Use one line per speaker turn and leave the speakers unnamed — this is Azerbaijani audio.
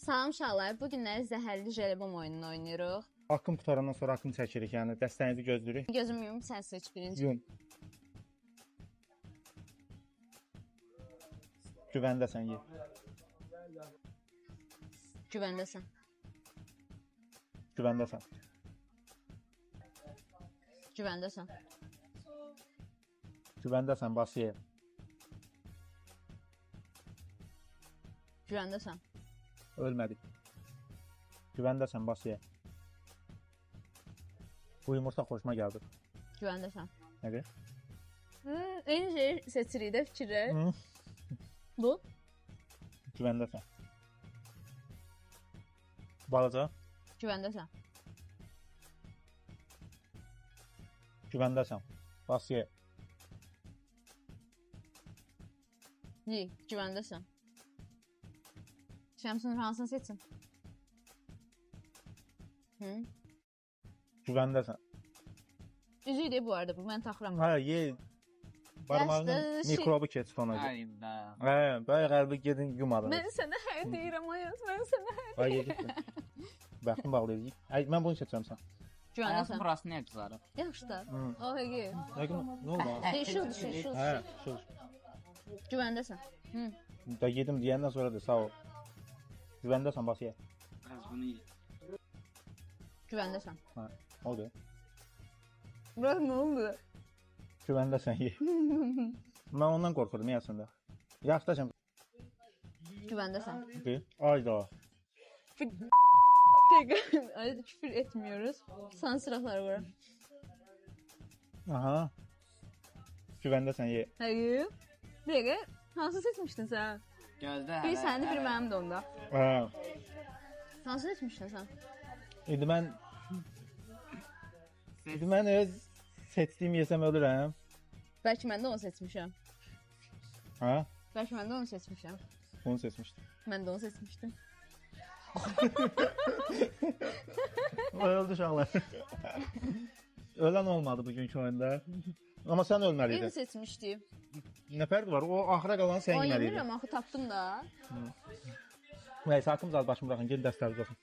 Salam uşaqlar, bu günlər zəhərli jelibon oyununu oynayırıq.
Hakkım qutarandan sonra hakkım çəkirik, yəni dəstəyinizi gözləyirik.
Gözüm yum, sən seç birinci.
Yun. Güvəndəsən, ye.
Güvəndəsən.
Güvəndəsən.
Güvəndəsən.
Güvəndəsən, bas ye.
Güvəndəsən.
Ölmədik. Güvəndəsən, bas ye. Bu yumurta xoşuma gəldi.
Güvəndəsən.
Nədir?
Eyni şey seçirik də fikirlər. Bu?
Güvəndəsən. Balaca.
Güvəndəsən.
Güvəndəsən. Bas ye.
Ye, güvəndəsən. Şəmsin hansını seçsin? Hı?
Güvəndəsən.
Üzüyü də bu arada, bu mən taxıram.
Hə, ye. Barmağının
Dəstə
mikrobu keçib ona.
Ayda.
Hə, bəy qəlbi gedin yumadın.
Mən sənə hər deyirəm, ayaz, mən sənə hər
Ay, ye. Baxın bağlayacaq. Ay, mən bunu seçirəm sən.
Güvəndəsən.
Burası nə güzarı?
Yaxşı da. O, həqiqi.
Lakin nə oldu?
Şul.
Hə, şur.
Güvəndəsən. Hı.
Da yedim deyəndən sonra da sağ ol. Güvəndəsən, bas ye.
Az bunu ye.
Güvəndəsən.
Hə, oldu.
Bırak, nə oldu?
Güvəndəsən, ye. Mən ondan qorxurdum, yəsində. Yaxdaşım.
Güvəndəsən.
Ayda.
Ay, küfür etmiyoruz. Sansıraflar var.
Aha. Güvəndəsən, ye.
Hayır. Bir dakika. Hansı seçmiştin sen?
Gözdə.
Bir sənin, bir mənim də onda.
Hə.
Hansı seçmiştin sen?
İndi mən öz seçdiyim yesəm ölürəm.
Bəlkə mən də onu seçmişəm.
Hə?
Bəlkə mən də onu seçmişəm.
Onu seçmişdim.
Mən də onu seçmişdim.
Öldü uşaqlar. Ölən olmadı bugünkü oyunda. Amma sən
Birini
ölməliydin.
seçmişdim.
Nə fərqi var? O axıra qalanı sən
O
yeməliydin.
yemirəm, axı tapdım da.
Nəysə, haqqımız az başım bıraxın, gelin dəstəniz olsun.